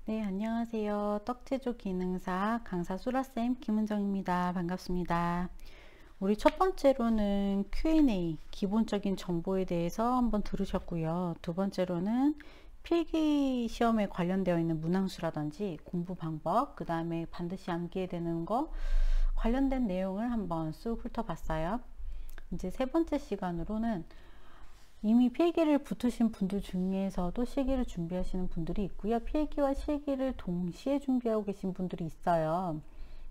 네, 안녕하세요. 떡제조 기능사 강사 수라쌤 김은정입니다. 반갑습니다. 우리 첫 번째로는 Q&A, 기본적인 정보에 대해서 한번 들으셨고요. 두 번째로는 필기 시험에 관련되어 있는 문항수라든지 공부 방법, 그 다음에 반드시 암기해야 되는 거 관련된 내용을 한번 쑥 훑어봤어요. 이제 세 번째 시간으로는 이미 필기를 붙으신 분들 중에서도 실기를 준비하시는 분들이 있고요. 필기와 실기를 동시에 준비하고 계신 분들이 있어요.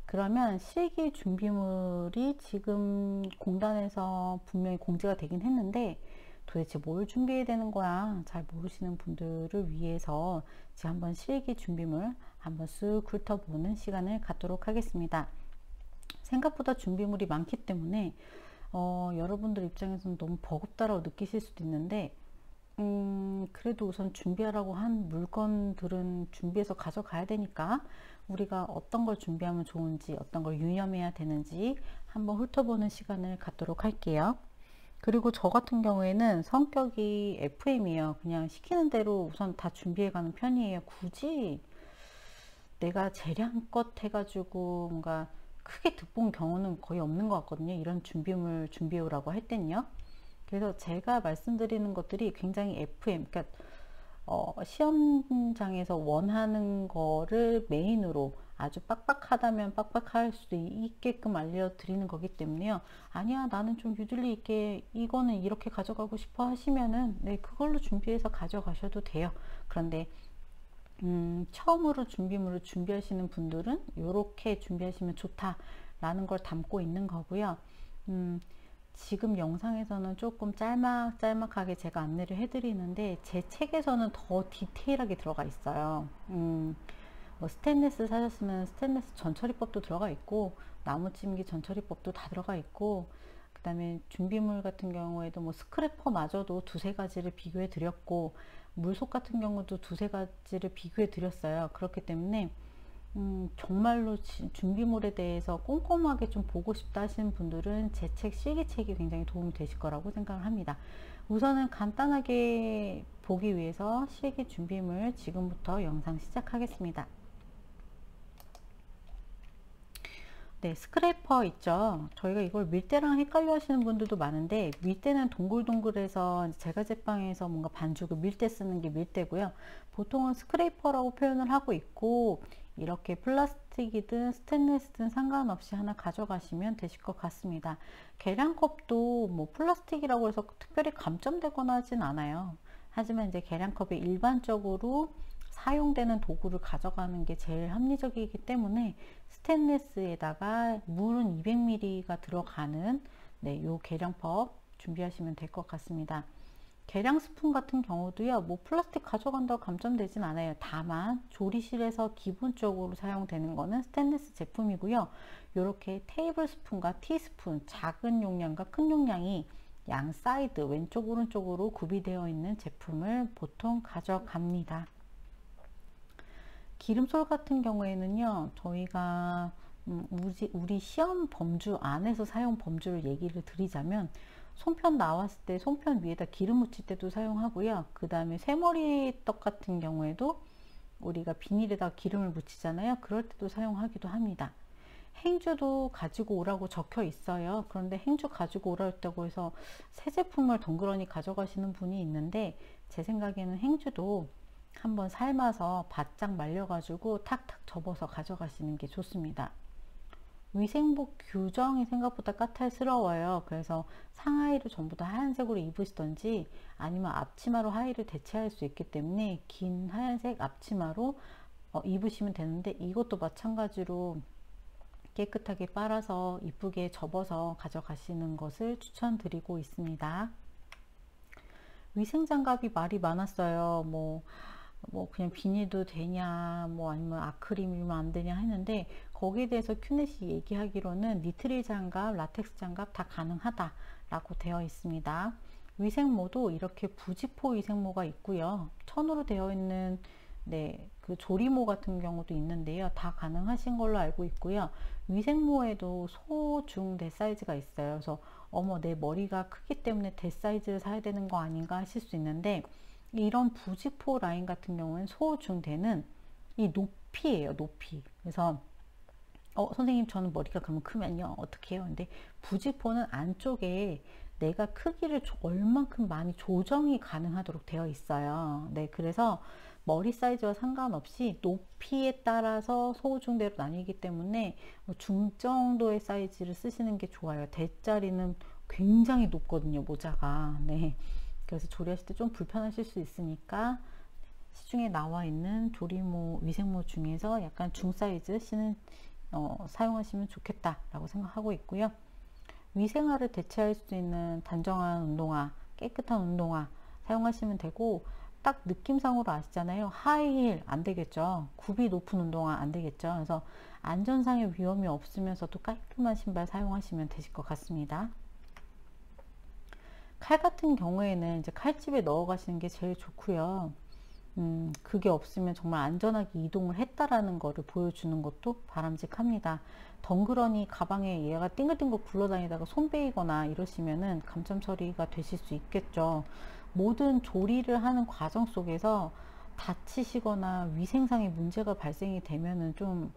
그러면 실기 준비물이 지금 공단에서 분명히 공지가 되긴 했는데 도대체 뭘 준비해야 되는 거야 잘 모르시는 분들을 위해서 제가 한번 실기 준비물 한번 쓱 훑어보는 시간을 갖도록 하겠습니다. 생각보다 준비물이 많기 때문에 여러분들 입장에서는 너무 버겁다라고 느끼실 수도 있는데 그래도 우선 준비하라고 한 물건들은 준비해서 가져가야 되니까 우리가 어떤 걸 준비하면 좋은지 어떤 걸 유념해야 되는지 한번 훑어보는 시간을 갖도록 할게요. 그리고 저 같은 경우에는 성격이 FM이에요. 그냥 시키는 대로 우선 다 준비해 가는 편이에요. 굳이 내가 재량껏 해가지고 뭔가 크게 득본 경우는 거의 없는 것 같거든요. 이런 준비물 준비해 오라고 할 땐요. 그래서 제가 말씀드리는 것들이 굉장히 FM, 그러니까 시험장에서 원하는 거를 메인으로 아주 빡빡하다면 빡빡할 수도 있게끔 알려드리는 거기 때문에요. 아니야, 나는 좀 유들리 있게 이거는 이렇게 가져가고 싶어 하시면은 네, 그걸로 준비해서 가져가셔도 돼요. 그런데 처음으로 준비물을 준비하시는 분들은 이렇게 준비하시면 좋다라는 걸 담고 있는 거고요. 지금 영상에서는 조금 짤막짤막하게 제가 안내를 해드리는데 제 책에서는 더 디테일하게 들어가 있어요. 뭐 스테인리스 사셨으면 스테인리스 전처리법도 들어가 있고 나무찜기 전처리법도 다 들어가 있고 그 다음에 준비물 같은 경우에도 뭐 스크래퍼마저도 두세 가지를 비교해 드렸고 물속 같은 경우도 두세 가지를 비교해 드렸어요. 그렇기 때문에 정말로 준비물에 대해서 꼼꼼하게 좀 보고 싶다 하시는 분들은 제 책 실기책이 굉장히 도움이 되실 거라고 생각을 합니다. 우선은 간단하게 보기 위해서 실기 준비물 지금부터 영상 시작하겠습니다. 네, 스크래퍼 있죠. 저희가 이걸 밀대랑 헷갈려 하시는 분들도 많은데 밀대는 동글동글해서 제가 제빵에서 뭔가 반죽을 밀대 쓰는 게 밀대고요. 보통은 스크래퍼라고 표현을 하고 있고 이렇게 플라스틱이든 스테인리스든 상관없이 하나 가져가시면 되실 것 같습니다. 계량컵도 뭐 플라스틱이라고 해서 특별히 감점되거나 하진 않아요. 하지만 이제 계량컵이 일반적으로 사용되는 도구를 가져가는 게 제일 합리적이기 때문에 스테인리스에다가 물은 200ml가 들어가는 네, 요 계량법 준비하시면 될 것 같습니다. 계량 스푼 같은 경우도요, 뭐 플라스틱 가져간다고 감점되진 않아요. 다만 조리실에서 기본적으로 사용되는 거는 스테인리스 제품이고요. 이렇게 테이블 스푼과 티스푼, 작은 용량과 큰 용량이 양 사이드 왼쪽 오른쪽으로 구비되어 있는 제품을 보통 가져갑니다. 기름솔 같은 경우에는요, 저희가 우리 시험 범주 안에서 사용 범주를 얘기를 드리자면 송편 나왔을 때 송편 위에다 기름 묻힐 때도 사용하고요. 그 다음에 새머리 떡 같은 경우에도 우리가 비닐에다 기름을 묻히잖아요. 그럴 때도 사용하기도 합니다. 행주도 가지고 오라고 적혀 있어요. 그런데 행주 가지고 오라 했다고 해서 새 제품을 덩그러니 가져가시는 분이 있는데 제 생각에는 행주도 한번 삶아서 바짝 말려가지고 탁탁 접어서 가져가시는 게 좋습니다. 위생복 규정이 생각보다 까탈스러워요. 그래서 상하의를 전부 다 하얀색으로 입으시던지 아니면 앞치마로 하의를 대체할 수 있기 때문에 긴 하얀색 앞치마로 입으시면 되는데 이것도 마찬가지로 깨끗하게 빨아서 이쁘게 접어서 가져가시는 것을 추천드리고 있습니다. 위생장갑이 말이 많았어요. 뭐 그냥 비닐도 되냐 뭐 아니면 아크릴이면 안 되냐 했는데 거기에 대해서 큐넷이 얘기하기로는 니트릴 장갑, 라텍스 장갑 다 가능하다 라고 되어 있습니다. 위생모도 이렇게 부지포 위생모가 있고요. 천으로 되어 있는 네, 그 조리모 같은 경우도 있는데요. 다 가능하신 걸로 알고 있고요. 위생모에도 소, 중, 대 사이즈가 있어요. 그래서 어머 내 머리가 크기 때문에 대 사이즈를 사야 되는 거 아닌가 하실 수 있는데 이런 부지포 라인 같은 경우는 소, 중, 대는 이 높이예요, 높이. 그래서 선생님 저는 머리가 그러면 크면요 어떻게 해요? 근데 부직포는 안쪽에 내가 크기를 얼만큼 많이 조정이 가능하도록 되어 있어요. 네, 그래서 머리 사이즈와 상관없이 높이에 따라서 소중대로 나뉘기 때문에 중정도의 사이즈를 쓰시는 게 좋아요. 대짜리는 굉장히 높거든요, 모자가. 네, 그래서 조리하실 때 좀 불편하실 수 있으니까 시중에 나와 있는 조리모, 위생모 중에서 약간 중 사이즈 사용하시면 좋겠다라고 생각하고 있고요. 위생화를 대체할 수 있는 단정한 운동화, 깨끗한 운동화 사용하시면 되고, 딱 느낌상으로 아시잖아요. 하이힐 안 되겠죠. 굽이 높은 운동화 안 되겠죠. 그래서 안전상의 위험이 없으면서도 깔끔한 신발 사용하시면 되실 것 같습니다. 칼 같은 경우에는 이제 칼집에 넣어 가시는 게 제일 좋고요. 그게 없으면 정말 안전하게 이동을 했다라는 거를 보여주는 것도 바람직합니다. 덩그러니 가방에 얘가 띵글띵글 굴러다니다가 손 베이거나 이러시면은 감점 처리가 되실 수 있겠죠. 모든 조리를 하는 과정 속에서 다치시거나 위생상의 문제가 발생이 되면은 좀,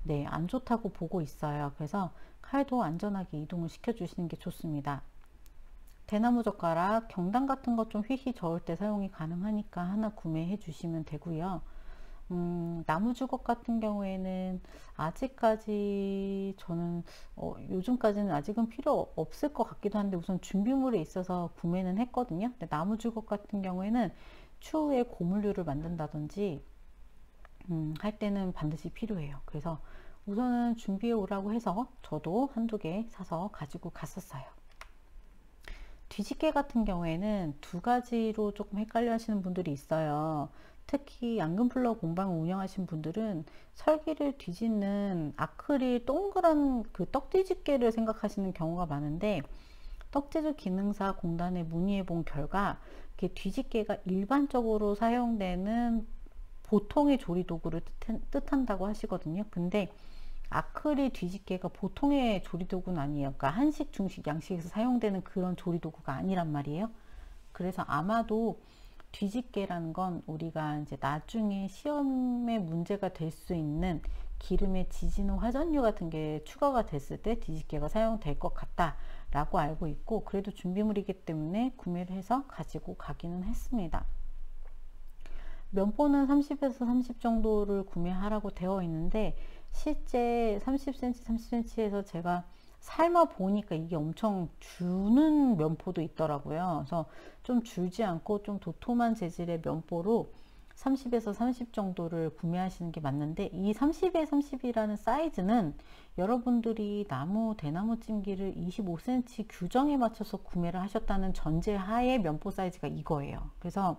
네, 안 좋다고 보고 있어요. 그래서 칼도 안전하게 이동을 시켜 주시는 게 좋습니다. 대나무 젓가락, 경단 같은 것 좀 휘휘 저을 때 사용이 가능하니까 하나 구매해 주시면 되고요. 나무 주걱 같은 경우에는 아직까지 저는 요즘까지는 아직은 필요 없을 것 같기도 한데 우선 준비물에 있어서 구매는 했거든요. 근데 나무 주걱 같은 경우에는 추후에 고물류를 만든다든지 할 때는 반드시 필요해요. 그래서 우선은 준비해 오라고 해서 저도 한두 개 사서 가지고 갔었어요. 뒤집개 같은 경우에는 두 가지로 조금 헷갈려 하시는 분들이 있어요. 특히 양금플러 공방을 운영하신 분들은 설기를 뒤집는 아크릴 동그란 그 떡뒤집개를 생각하시는 경우가 많은데, 떡제조 기능사 공단에 문의해 본 결과 뒤집개가 일반적으로 사용되는 보통의 조리 도구를 뜻한다고 하시거든요. 근데 아크릴 뒤집개가 보통의 조리도구는 아니에요. 그러니까 한식, 중식, 양식에서 사용되는 그런 조리도구가 아니란 말이에요. 그래서 아마도 뒤집개라는 건 우리가 이제 나중에 시험에 문제가 될 수 있는 기름의 지지는 화전류 같은 게 추가가 됐을 때 뒤집개가 사용될 것 같다라고 알고 있고, 그래도 준비물이기 때문에 구매를 해서 가지고 가기는 했습니다. 면포는 30에서 30 정도를 구매하라고 되어 있는데, 실제 30cm, 30cm에서 제가 삶아 보니까 이게 엄청 주는 면포도 있더라고요. 그래서 좀 줄지 않고 좀 도톰한 재질의 면포로 30에서 30 정도를 구매하시는 게 맞는데, 이 30에 30이라는 사이즈는 여러분들이 대나무 찜기를 25cm 규정에 맞춰서 구매를 하셨다는 전제하에 면포 사이즈가 이거예요. 그래서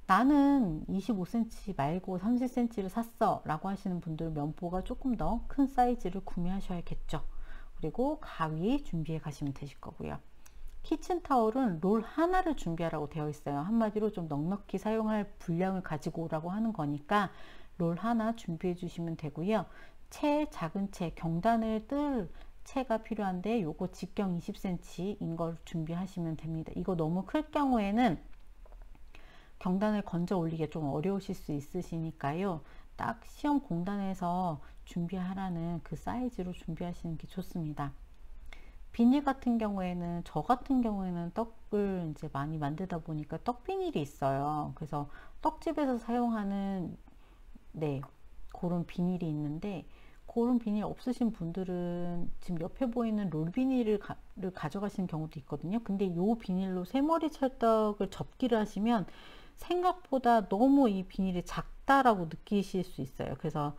나는 25cm 말고 30cm를 샀어 라고 하시는 분들은 면포가 조금 더 큰 사이즈를 구매하셔야겠죠. 그리고 가위 준비해 가시면 되실 거고요. 키친타올은 롤 하나를 준비하라고 되어 있어요. 한마디로 좀 넉넉히 사용할 분량을 가지고 오라고 하는 거니까 롤 하나 준비해 주시면 되고요. 작은 채, 경단을 뜰 채가 필요한데 요거 직경 20cm인 걸 준비하시면 됩니다. 이거 너무 클 경우에는 경단을 건져 올리기 좀 어려우실 수 있으시니까요. 딱 시험 공단에서 준비하라는 그 사이즈로 준비하시는 게 좋습니다. 비닐 같은 경우에는, 저 같은 경우에는 떡을 이제 많이 만들다 보니까 떡 비닐이 있어요. 그래서 떡집에서 사용하는, 네, 그런 비닐이 있는데, 그런 비닐 없으신 분들은 지금 옆에 보이는 롤 비닐을 가져가시는 경우도 있거든요. 근데 이 비닐로 세머리 찰떡을 접기를 하시면 생각보다 너무 이 비닐이 작다라고 느끼실 수 있어요. 그래서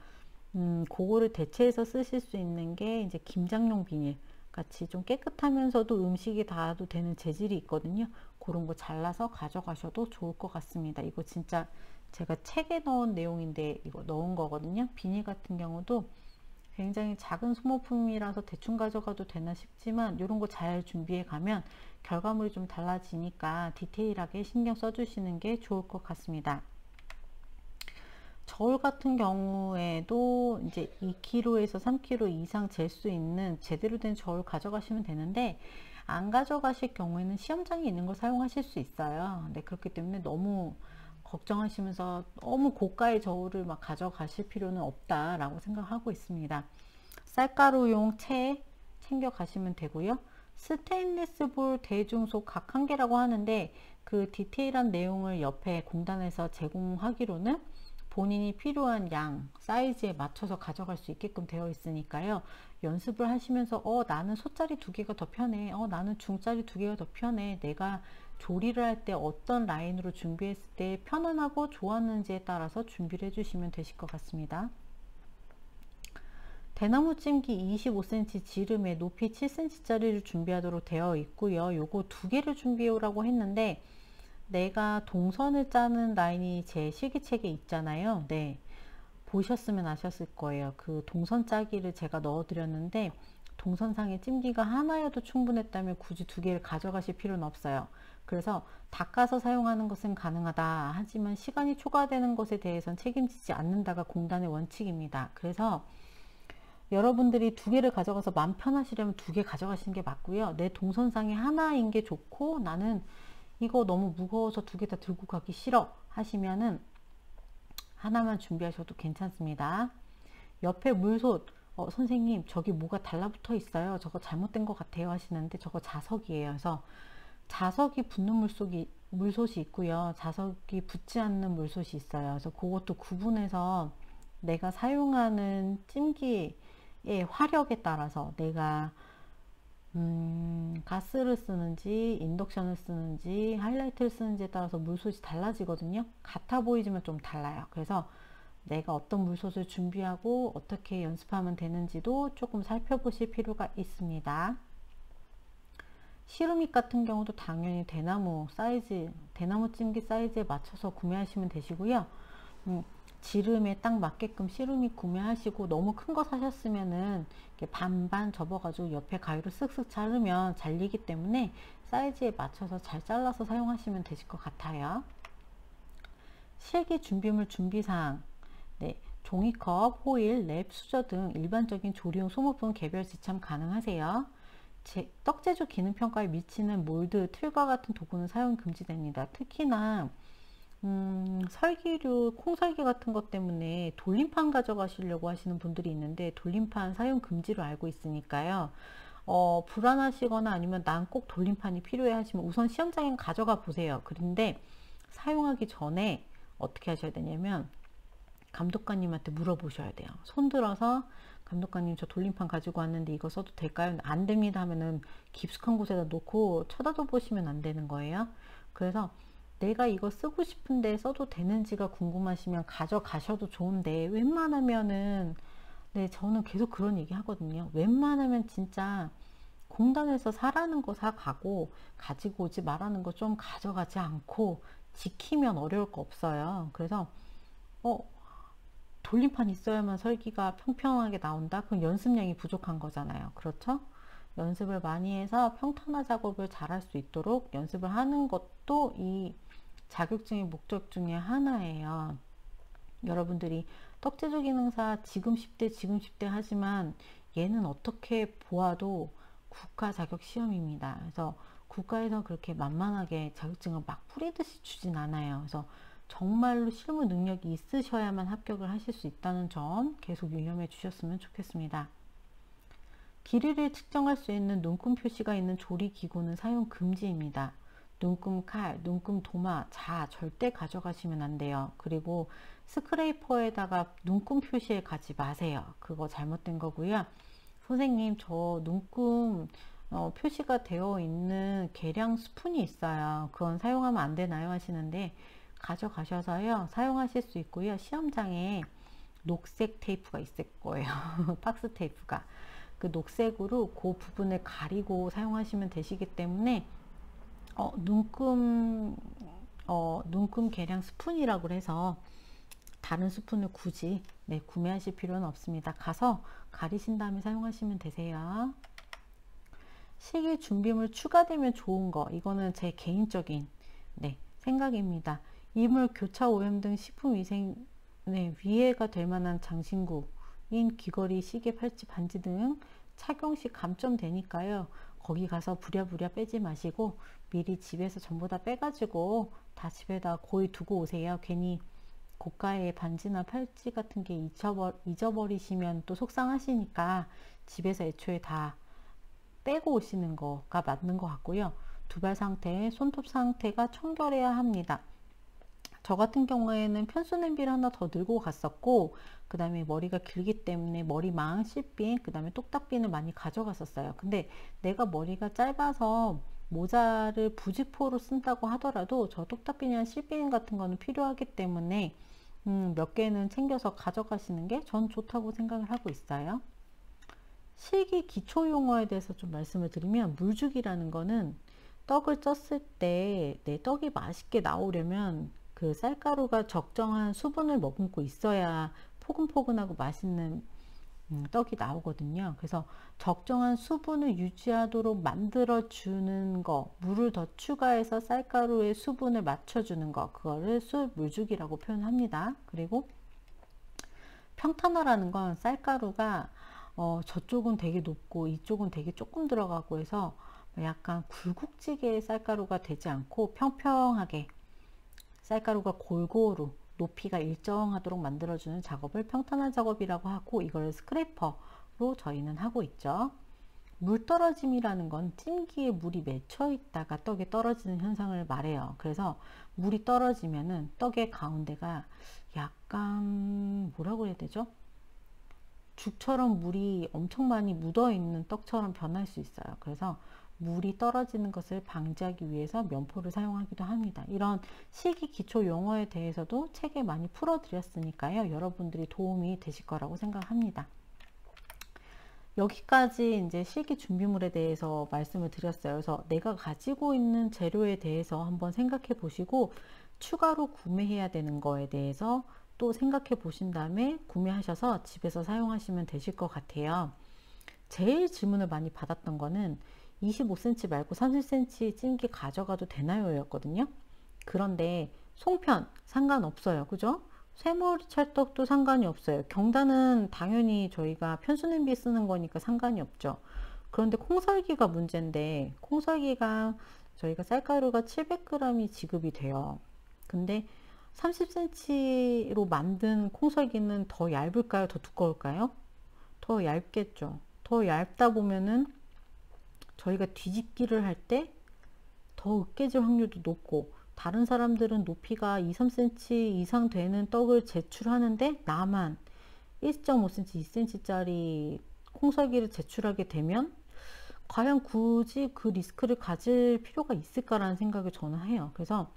그거를 대체해서 쓰실 수 있는 게 이제 김장용 비닐 같이 좀 깨끗하면서도 음식이 닿아도 되는 재질이 있거든요. 그런 거 잘라서 가져가셔도 좋을 것 같습니다. 이거 진짜 제가 책에 넣은 내용인데 이거 넣은 거거든요. 비닐 같은 경우도 굉장히 작은 소모품이라서 대충 가져가도 되나 싶지만, 이런 거 잘 준비해 가면 결과물이 좀 달라지니까 디테일하게 신경 써주시는 게 좋을 것 같습니다. 저울 같은 경우에도 이제 2kg에서 3kg 이상 잴 수 있는 제대로 된 저울 가져가시면 되는데, 안 가져가실 경우에는 시험장에 있는 걸 사용하실 수 있어요. 네, 그렇기 때문에 너무 걱정하시면서 너무 고가의 저울을 막 가져가실 필요는 없다라고 생각하고 있습니다. 쌀가루용 채 챙겨 가시면 되고요. 스테인리스 볼 대중소 각 한 개라고 하는데 그 디테일한 내용을 옆에 공단에서 제공하기로는 본인이 필요한 양, 사이즈에 맞춰서 가져갈 수 있게끔 되어 있으니까요. 연습을 하시면서 나는 소짜리 2개가 더 편해. 나는 중짜리 2개가 더 편해. 내가 조리를 할 때 어떤 라인으로 준비했을 때 편안하고 좋았는지에 따라서 준비를 해주시면 되실 것 같습니다. 대나무 찜기 25cm 지름에 높이 7cm짜리를 준비하도록 되어 있고요. 요거 2개를 준비해 오라고 했는데 내가 동선을 짜는 라인이 제 실기책에 있잖아요. 네, 보셨으면 아셨을 거예요. 그 동선 짜기를 제가 넣어 드렸는데 동선상에 찜기가 하나여도 충분했다면 굳이 2개를 가져가실 필요는 없어요. 그래서 닦아서 사용하는 것은 가능하다. 하지만 시간이 초과되는 것에 대해서는 책임지지 않는다가 공단의 원칙입니다. 그래서 여러분들이 2개를 가져가서 마음 편하시려면 2개 가져가시는 게 맞고요. 내 동선상에 하나인 게 좋고 나는 이거 너무 무거워서 2개 다 들고 가기 싫어 하시면은 하나만 준비하셔도 괜찮습니다. 옆에 물솥, 선생님 저기 뭐가 달라붙어 있어요. 저거 잘못된 것 같아요 하시는데 저거 자석이에요. 그래서 자석이 붙는 물솥이 있고요. 자석이 붙지 않는 물솥이 있어요. 그래서 그것도 구분해서 내가 사용하는 찜기의 화력에 따라서 내가 가스를 쓰는지 인덕션을 쓰는지 하이라이트를 쓰는지에 따라서 물솥이 달라지거든요. 같아 보이지만 좀 달라요. 그래서 내가 어떤 물솥을 준비하고 어떻게 연습하면 되는지도 조금 살펴보실 필요가 있습니다. 시루믹 같은 경우도 당연히 대나무 찜기 사이즈에 맞춰서 구매하시면 되시고요. 지름에 딱 맞게끔 시루믹 구매하시고 너무 큰 거 사셨으면은 이렇게 반반 접어가지고 옆에 가위로 쓱쓱 자르면 잘리기 때문에 사이즈에 맞춰서 잘 잘라서 사용하시면 되실 것 같아요. 실기 준비물 준비사항, 네, 종이컵, 호일, 랩, 수저 등 일반적인 조리용 소모품 개별 지참 가능하세요. 떡제조 기능평가에 미치는 몰드, 틀과 같은 도구는 사용 금지됩니다. 특히나 설기류, 콩설기 같은 것 때문에 돌림판 가져가시려고 하시는 분들이 있는데 돌림판 사용 금지로 알고 있으니까요. 불안하시거나 아니면 난 꼭 돌림판이 필요해 하시면 우선 시험장에 가져가 보세요. 그런데 사용하기 전에 어떻게 하셔야 되냐면 감독관님한테 물어보셔야 돼요. 손들어서 감독관님 저 돌림판 가지고 왔는데 이거 써도 될까요? 안 됩니다 하면은 깊숙한 곳에다 놓고 쳐다도 보시면 안 되는 거예요. 그래서 내가 이거 쓰고 싶은데 써도 되는지가 궁금하시면 가져가셔도 좋은데 웬만하면은 네, 저는 계속 그런 얘기 하거든요. 웬만하면 진짜 공단에서 사라는 거 사가고 가지고 오지 말라는 거 좀 가져가지 않고 지키면 어려울 거 없어요. 그래서 돌림판 있어야만 설기가 평평하게 나온다? 그럼 연습량이 부족한 거잖아요. 그렇죠? 연습을 많이 해서 평탄화 작업을 잘 할 수 있도록 연습을 하는 것도 이 자격증의 목적 중에 하나예요. 여러분들이 떡제조 기능사 지금 10대 하지만 얘는 어떻게 보아도 국가 자격 시험입니다. 그래서 국가에서 그렇게 만만하게 자격증을 막 뿌리듯이 주진 않아요. 그래서 정말로 실무 능력이 있으셔야만 합격을 하실 수 있다는 점 계속 유념해 주셨으면 좋겠습니다. 길이를 측정할 수 있는 눈금 표시가 있는 조리기구는 사용 금지입니다. 눈금 칼, 눈금 도마, 자 절대 가져가시면 안 돼요. 그리고 스크레이퍼에다가 눈금 표시해 가지 마세요. 그거 잘못된 거고요. 선생님 저 눈금 표시가 되어 있는 계량 스푼이 있어요. 그건 사용하면 안 되나요? 하시는데 가져가셔서요 사용하실 수 있고요. 시험장에 녹색 테이프가 있을 거예요. 박스 테이프가 그 녹색으로 그 부분을 가리고 사용하시면 되시기 때문에 눈금 계량 스푼이라고 해서 다른 스푼을 굳이 구매하실 필요는 없습니다. 가서 가리신 다음에 사용하시면 되세요. 시기 준비물 추가되면 좋은 거, 이거는 제 개인적인 생각입니다. 이물, 교차 오염 등 식품위생 위해가 될 만한 장신구인 귀걸이, 시계, 팔찌, 반지 등 착용 시 감점되니까요. 거기 가서 부랴부랴 빼지 마시고 미리 집에서 전부 다 빼가지고 다 집에다 고이 두고 오세요. 괜히 고가의 반지나 팔찌 같은 게 잊어버리시면 또 속상하시니까 집에서 애초에 다 빼고 오시는 거가 맞는 것 같고요. 두발 상태, 손톱 상태가 청결해야 합니다. 저 같은 경우에는 편수 냄비를 하나 더 들고 갔었고, 그 다음에 머리가 길기 때문에 머리망, 씹빈, 그 다음에 똑딱빈을 많이 가져갔었어요. 근데 내가 머리가 짧아서 모자를 부직포로 쓴다고 하더라도 저 똑딱빈이나 씹빈 같은 거는 필요하기 때문에 몇 개는 챙겨서 가져가시는 게 전 좋다고 생각을 하고 있어요. 실기 기초 용어에 대해서 좀 말씀을 드리면, 물죽이라는 거는 떡을 쪘을 때 내 떡이 맛있게 나오려면 그 쌀가루가 적정한 수분을 머금고 있어야 포근포근하고 맛있는 떡이 나오거든요. 그래서 적정한 수분을 유지하도록 만들어 주는 거, 물을 더 추가해서 쌀가루의 수분을 맞춰 주는 거, 그거를 물죽이라고 표현합니다. 그리고 평탄화라는 건 쌀가루가 저쪽은 되게 높고 이쪽은 되게 조금 들어가고 해서 약간 굴국지게의 쌀가루가 되지 않고 평평하게 쌀가루가 골고루 높이가 일정하도록 만들어주는 작업을 평탄화 작업이라고 하고, 이걸 스크래퍼로 저희는 하고 있죠. 물 떨어짐이라는 건 찜기에 물이 맺혀 있다가 떡에 떨어지는 현상을 말해요. 그래서 물이 떨어지면은 떡의 가운데가 약간 뭐라고 해야 되죠? 죽처럼 물이 엄청 많이 묻어 있는 떡처럼 변할 수 있어요. 그래서 물이 떨어지는 것을 방지하기 위해서 면포를 사용하기도 합니다. 이런 실기 기초 용어에 대해서도 책에 많이 풀어 드렸으니까요. 여러분들이 도움이 되실 거라고 생각합니다. 여기까지 이제 실기 준비물에 대해서 말씀을 드렸어요. 그래서 내가 가지고 있는 재료에 대해서 한번 생각해 보시고, 추가로 구매해야 되는 거에 대해서 또 생각해 보신 다음에 구매하셔서 집에서 사용하시면 되실 것 같아요. 제일 질문을 많이 받았던 거는 25cm 말고 30cm 찜기 가져가도 되나요? 였거든요. 그런데 송편 상관없어요. 그죠? 쇠머리 찰떡도 상관이 없어요. 경단은 당연히 저희가 편수 냄비 쓰는 거니까 상관이 없죠. 그런데 콩설기가 문제인데, 콩설기가 저희가 쌀가루가 700g이 지급이 돼요. 근데 30cm로 만든 콩설기는 더 얇을까요? 더 두꺼울까요? 더 얇겠죠. 더 얇다 보면은 저희가 뒤집기를 할 때 더 으깨질 확률도 높고, 다른 사람들은 높이가 2, 3cm 이상 되는 떡을 제출하는데 나만 1.5cm, 2cm 짜리 콩설기를 제출하게 되면 과연 굳이 그 리스크를 가질 필요가 있을까라는 생각을 저는 해요. 그래서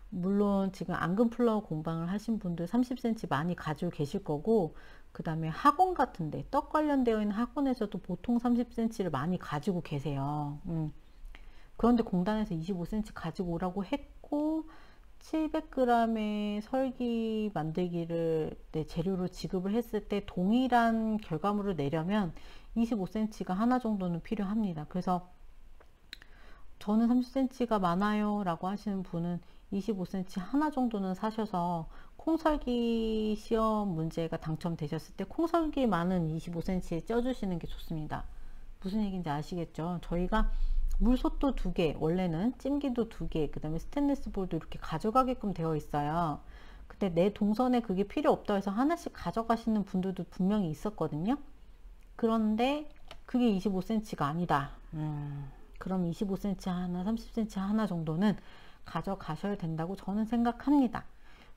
물론 지금 앙금 플라워 공방을 하신 분들 30cm 많이 가지고 계실 거고, 그 다음에 학원 같은데 떡 관련되어 있는 학원에서도 보통 30cm를 많이 가지고 계세요. 그런데 공단에서 25cm 가지고 오라고 했고 700g의 설기 만들기를 재료로 지급을 했을 때 동일한 결과물을 내려면 25cm가 하나 정도는 필요합니다. 그래서 저는 30cm가 많아요 라고 하시는 분은 25cm 하나 정도는 사셔서 콩설기 시험 문제가 당첨되셨을 때 콩설기 많은 25cm에 쪄주시는 게 좋습니다. 무슨 얘기인지 아시겠죠? 저희가 물솥도 2개, 원래는 찜기도 2개, 그 다음에 스테인리스 볼도 이렇게 가져가게끔 되어 있어요. 근데 내 동선에 그게 필요 없다 해서 하나씩 가져가시는 분들도 분명히 있었거든요. 그런데 그게 25cm가 아니다. 그럼 25cm 하나, 30cm 하나 정도는 가져가셔야 된다고 저는 생각합니다.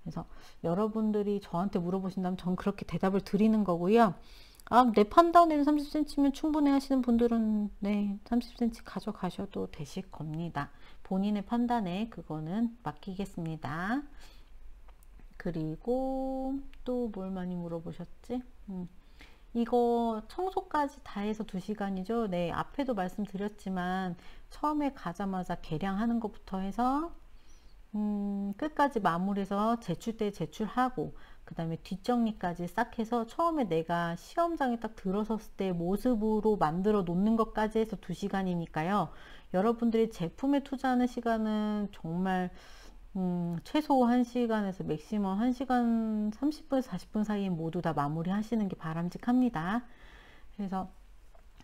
그래서 여러분들이 저한테 물어보신다면 전 그렇게 대답을 드리는 거고요. 내 판단에는 30cm면 충분해 하시는 분들은 네, 30cm 가져가셔도 되실 겁니다. 본인의 판단에 그거는 맡기겠습니다. 그리고 또 뭘 많이 물어보셨지? 이거 청소까지 다 해서 2시간이죠. 네, 앞에도 말씀드렸지만 처음에 가자마자 계량하는 것부터 해서 끝까지 마무리해서 제출 때 제출하고, 그 다음에 뒷정리까지 싹 해서 처음에 내가 시험장에 딱 들어섰을 때 모습으로 만들어 놓는 것까지 해서 2시간이니까요. 여러분들이 제품에 투자하는 시간은 정말 최소 1시간에서 맥시멈 1시간 30분, 40분 사이에 모두 다 마무리 하시는 게 바람직합니다. 그래서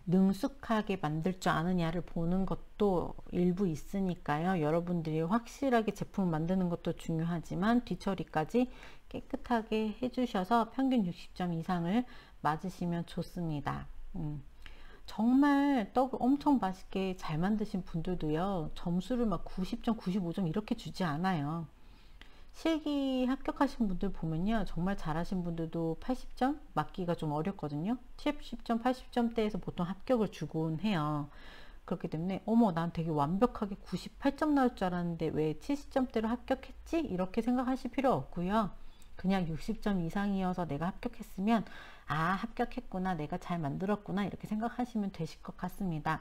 능숙하게 만들 줄 아느냐를 보는 것도 일부 있으니까요. 여러분들이 확실하게 제품을 만드는 것도 중요하지만 뒤처리까지 깨끗하게 해주셔서 평균 60점 이상을 맞으시면 좋습니다. 정말 떡을 엄청 맛있게 잘 만드신 분들도요, 점수를 막 90점, 95점 이렇게 주지 않아요. 실기 합격하신 분들 보면요, 정말 잘하신 분들도 80점 맞기가 좀 어렵거든요. 70점, 80점대에서 보통 합격을 주곤 해요. 그렇기 때문에 어머, 난 되게 완벽하게 98점 나올 줄 알았는데 왜 70점대로 합격했지? 이렇게 생각하실 필요 없고요. 그냥 60점 이상이어서 내가 합격했으면 아, 합격했구나, 내가 잘 만들었구나, 이렇게 생각하시면 되실 것 같습니다.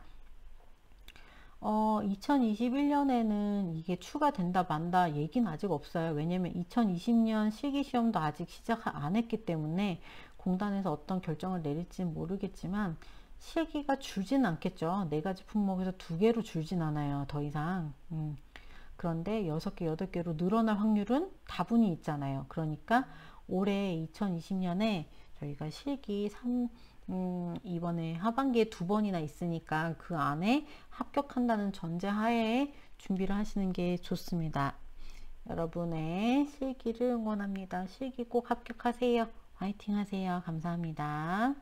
2021년에는 이게 추가된다 만다 얘기는 아직 없어요. 왜냐면 2020년 실기시험도 아직 시작 안 했기 때문에 공단에서 어떤 결정을 내릴지는 모르겠지만 실기가 줄진 않겠죠. 4가지 품목에서 2개로 줄진 않아요. 더 이상. 그런데 6개, 8개로 늘어날 확률은 다분히 있잖아요. 그러니까 올해 2020년에 저희가 실기 이번에 하반기에 2번이나 있으니까 그 안에 합격한다는 전제 하에 준비를 하시는 게 좋습니다. 여러분의 실기를 응원합니다. 실기 꼭 합격하세요. 화이팅 하세요. 감사합니다.